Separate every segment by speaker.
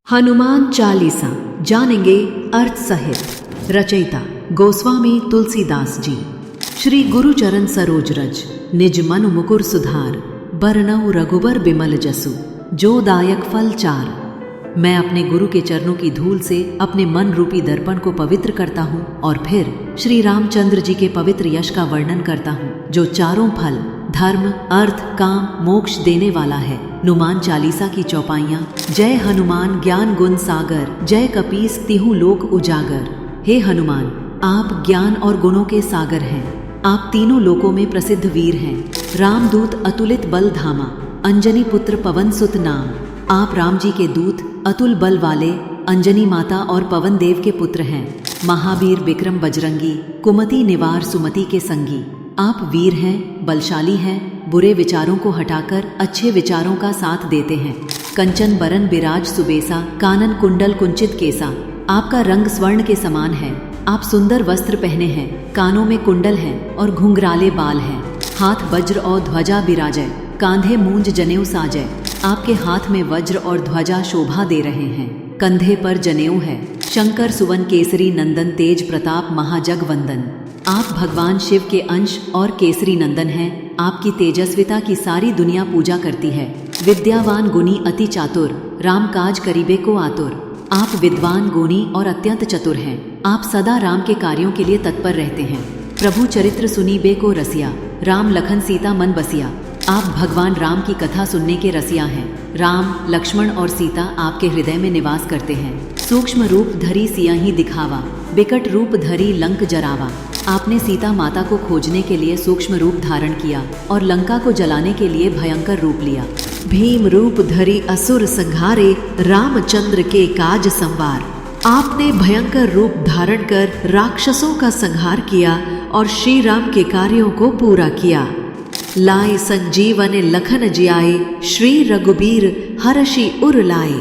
Speaker 1: हनुमान चालीसा जानेंगे अर्थ सहित। रचयिता गोस्वामी तुलसीदास जी। श्री गुरु चरण सरोज रज निज मनु मुकुर सुधार, बरनऊ रघुबर बिमल जसु जो दायक फल चार। मैं अपने गुरु के चरणों की धूल से अपने मन रूपी दर्पण को पवित्र करता हूँ और फिर श्री रामचंद्र जी के पवित्र यश का वर्णन करता हूँ जो चारों फल धर्म अर्थ काम मोक्ष देने वाला है। हनुमान चालीसा की चौपाइयाँ। जय हनुमान ज्ञान गुण सागर, जय कपीस तिहु लोक उजागर। हे हनुमान, आप ज्ञान और गुणों के सागर हैं। आप तीनों लोकों में प्रसिद्ध वीर हैं। रामदूत अतुलित बल धामा, अंजनी पुत्र पवन सुत नाम। आप राम जी के दूत अतुल बल वाले, अंजनी माता और पवन देव के पुत्र हैं। महावीर विक्रम बजरंगी, कुमति निवार सुमति के संगी। आप वीर हैं, बलशाली हैं, बुरे विचारों को हटाकर अच्छे विचारों का साथ देते हैं। कंचन बरन बिराज सुबेसा, कानन कुंडल कुंचित केसा। आपका रंग स्वर्ण के समान है। आप सुंदर वस्त्र पहने हैं, कानों में कुंडल हैं और घुंघराले बाल हैं। हाथ वज्र और ध्वजा बिराजय, कांधे मूंज जनेऊ साजय। आपके हाथ में वज्र और ध्वजा शोभा दे रहे हैं, कंधे पर जनेऊ है। शंकर सुवन केसरी नंदन, तेज प्रताप महाजग वंदन। आप भगवान शिव के अंश और केसरी नंदन हैं। आपकी तेजस्विता की सारी दुनिया पूजा करती है। विद्यावान गुणी अति चातुर, राम काज करीबे को आतुर। आप विद्वान गुणी और अत्यंत चतुर हैं। आप सदा राम के कार्यों के लिए तत्पर रहते हैं। प्रभु चरित्र सुनीबे को रसिया, राम लखन सीता मन बसिया। आप भगवान राम की कथा सुनने के रसिया हैं। राम लक्ष्मण और सीता आपके हृदय में निवास करते हैं। सूक्ष्म रूप धरी सियाही दिखावा, बिकट रूप धरी लंक जरावा। आपने सीता माता को खोजने के लिए सूक्ष्म रूप धारण किया और लंका को जलाने के लिए भयंकर रूप लिया। भीम रूप धरी असुर संहारे, रामचंद्र के काज संवार। आपने भयंकर रूप धारण कर राक्षसों का संहार किया और श्री राम के कार्यों को पूरा किया। लाए संजीवन लखन जियाए, श्री रघुबीर हर्षि उर लाए।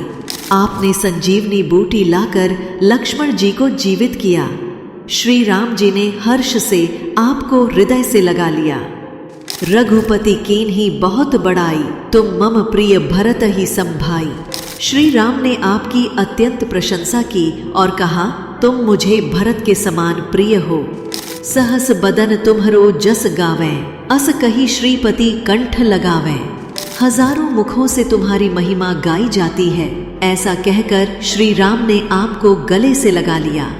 Speaker 1: आपने संजीवनी बूटी लाकर लक्ष्मण जी को जीवित किया। श्री राम जी ने हर्ष से आपको हृदय से लगा लिया। रघुपति कीन्ही बहुत बड़ाई, तुम मम प्रिय भरत ही संभाई। श्री राम ने आपकी अत्यंत प्रशंसा की और कहा, तुम मुझे भरत के समान प्रिय हो। सहस बदन तुम्हरो जस गावे, अस कही श्रीपति कंठ लगावे। हजारों मुखों से तुम्हारी महिमा गाई जाती है, ऐसा कहकर श्री राम ने आपको गले से लगा लिया।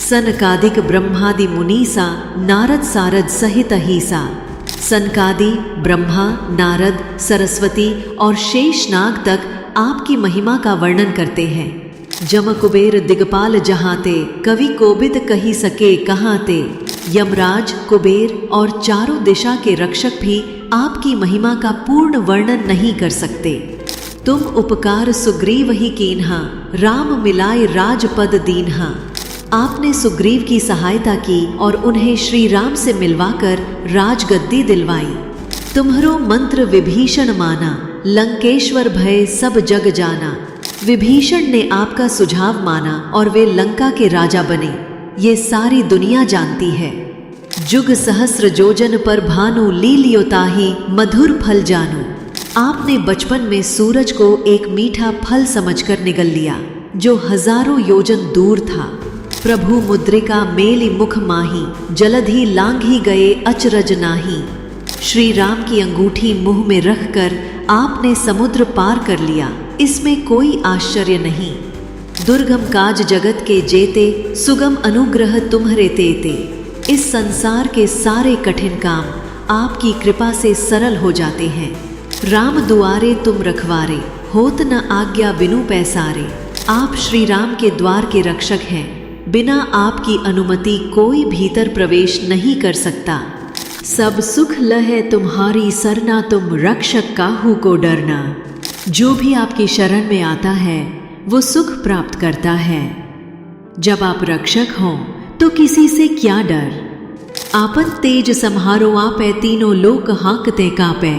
Speaker 1: सनकादिक ब्रह्मादि मुनीसा, नारद सारद सहित अहिसा। सनकादि ब्रह्मा नारद सरस्वती और शेषनाग तक आपकी महिमा का वर्णन करते हैं। जम कुबेर दिगपाल जहाते, कवि कोबिद कही सके कहाते। यमराज कुबेर और चारों दिशा के रक्षक भी आपकी महिमा का पूर्ण वर्णन नहीं कर सकते। तुम उपकार सुग्रीव ही कीन्हा, राम मिलाए राजपद दीन्हा। आपने सुग्रीव की सहायता की और उन्हें श्री राम से मिलवाकर राजगद्दी दिलवाई। तुम्हरो मंत्र विभीषण माना, लंकेश्वर भय सब जग जाना। विभीषण ने आपका सुझाव माना और वे लंका के राजा बने, ये सारी दुनिया जानती है। जुग सहस्र जोजन पर भानु, लीलियो ताहि मधुर फल जानू। आपने बचपन में सूरज को एक मीठा फल समझकर निगल लिया जो हजारों योजन दूर था। प्रभु मुद्रिका मेलि मुख माही, जलधि लांघी गए अचरज नाही। श्री राम की अंगूठी मुंह में रखकर आपने समुद्र पार कर लिया, इसमें कोई आश्चर्य नहीं। दुर्गम काज जगत के जेते, सुगम अनुग्रह तुम्हरे तेते। इस संसार के सारे कठिन काम आपकी कृपा से सरल हो जाते हैं। राम दुआरे तुम रखवारे, होत न आज्ञा बिनु पैसारे। आप श्री राम के द्वार के रक्षक हैं, बिना आपकी अनुमति कोई भीतर प्रवेश नहीं कर सकता। सब सुख लहे तुम्हारी सरना, तुम रक्षक काहू को डरना। जो भी आपकी शरण में आता है वो सुख प्राप्त करता है। जब आप रक्षक हों तो किसी से क्या डर। आपन तेज सम्हारो आपे, तीनों लोक हांकते कांपे।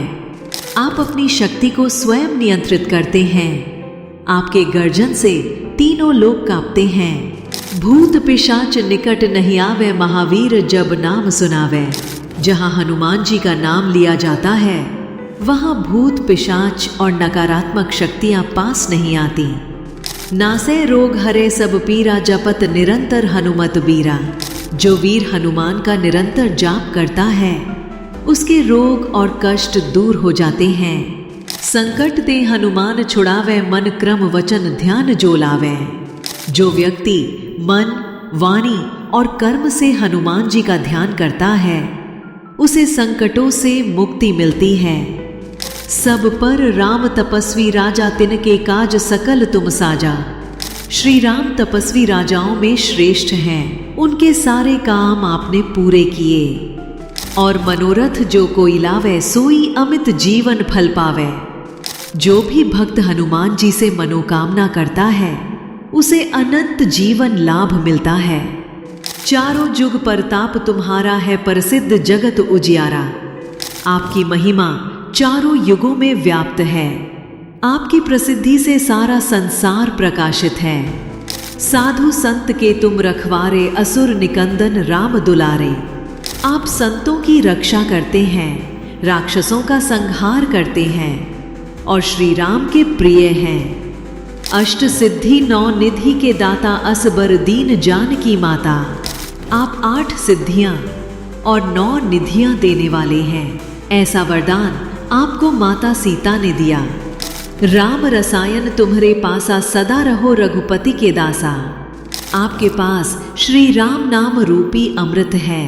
Speaker 1: आप अपनी शक्ति को स्वयं नियंत्रित करते हैं। आपके गर्जन से तीनों लोग कांपते हैं। भूत पिशाच निकट नहीं आवे, महावीर जब नाम सुनावे। जहाँ हनुमान जी का नाम लिया जाता है वहाँ भूत पिशाच और नकारात्मक शक्तियाँ पास नहीं आती। नासै रोग हरे सब पीरा, जपत निरंतर हनुमत बीरा। जो वीर हनुमान का निरंतर जाप करता है उसके रोग और कष्ट दूर हो जाते हैं। संकट ते हनुमान छुड़ावे, मन क्रम वचन ध्यान जो लावे। जो व्यक्ति मन, वाणी और कर्म से हनुमान जी का ध्यान करता है उसे संकटों से मुक्ति मिलती है। सब पर राम तपस्वी राजा, तिनके काज सकल तुम साजा। श्री राम तपस्वी राजाओं में श्रेष्ठ हैं, उनके सारे काम आपने पूरे किए। और मनोरथ जो कोई लावे, सोई अमित जीवन फल पावे। जो भी भक्त हनुमान जी से मनोकामना करता है उसे अनंत जीवन लाभ मिलता है। चारों जुग परताप तुम्हारा है, प्रसिद्ध जगत उजियारा। आपकी महिमा चारों युगों में व्याप्त है। आपकी प्रसिद्धि से सारा संसार प्रकाशित है। साधु संत के तुम रखवारे, असुर निकंदन राम दुलारे। आप संतों की रक्षा करते हैं, राक्षसों का संहार करते हैं और श्री राम के प्रिय हैं। अष्ट सिद्धि नौ निधि के दाता, असबर दीन जानकी माता। आप 8 सिद्धियां और 9 निधियां देने वाले हैं। ऐसा वरदान आपको माता सीता ने दिया। राम रसायन तुम्हारे पासा, सदा रहो रघुपति के दासा। आपके पास श्री राम नाम रूपी अमृत है।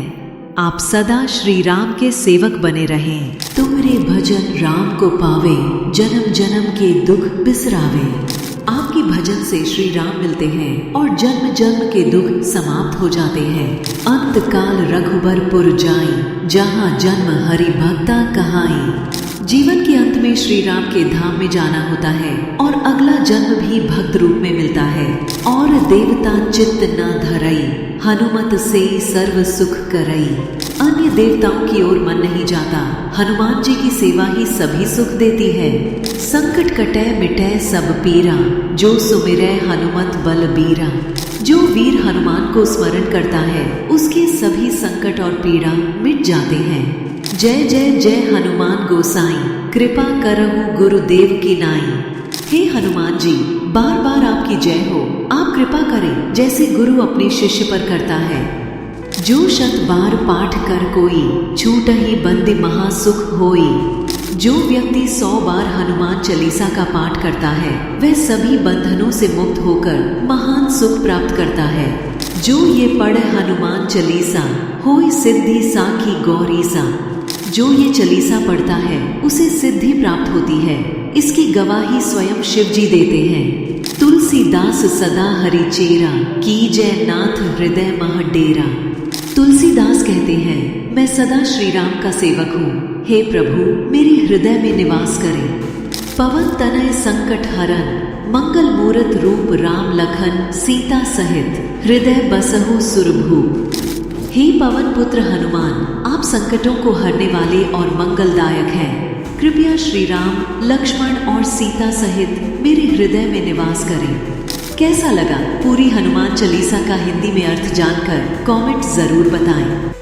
Speaker 1: आप सदा श्री राम के सेवक बने रहें। तुम्हारे भजन राम को पावे, जन्म जन्म के दुख बिसरावे। आपके भजन से श्री राम मिलते हैं और जन्म जन्म के दुख समाप्त हो जाते हैं। अंत काल रघुबरपुर जाई, जहाँ जन्म हरि भक्ता कहाई। जीवन के अंत में श्री राम के धाम में जाना होता है और अगला जन्म भी भक्त रूप में मिलता है। और देवता चित्त न धरई, हनुमत से सर्व सुख करई। अन्य देवताओं की ओर मन नहीं जाता, हनुमान जी की सेवा ही सभी सुख देती है। संकट कटै मिटै सब पीरा, जो सुमिरै हनुमत बल बीरा। जो वीर हनुमान को स्मरण करता है उसके सभी संकट और पीड़ा मिट जाते हैं। जय जय जय हनुमान गोसाई, कृपा करहु गुरुदेव की नाई। हे हनुमान जी, बार बार आपकी जय हो। आप कृपा करें जैसे गुरु अपने शिष्य पर करता है। जो 100 बार पाठ कर कोई, छूटहि बंदी महासुख होई। जो व्यक्ति 100 बार हनुमान चालीसा का पाठ करता है वह सभी बंधनों से मुक्त होकर महान सुख प्राप्त करता है। जो ये पढ़े हनुमान चालीसा, होई सिद्धि साखी गौरीसा। जो ये चालीसा पढ़ता है उसे सिद्धि प्राप्त होती है। इसकी गवाही स्वयं शिव जी देते हैं। तुलसीदास सदा हरि चेरा, कीजय नाथ हृदय मह डेरा। तुलसीदास कहते हैं, मैं सदा श्री राम का सेवक हूँ। हे प्रभु, मेरे हृदय में निवास करें। पवन तनय संकट हरन, मंगल मूरत रूप राम लखन। सीता सहित हृदय बसहु सुरभु। हे पवन पुत्र हनुमान, आप संकटों को हरने वाले और मंगलदायक हैं। कृपया श्री राम, लक्ष्मण और सीता सहित मेरे हृदय में निवास करें। कैसा लगा पूरी हनुमान चालीसा का हिंदी में अर्थ जानकर कमेंट जरूर बताएं।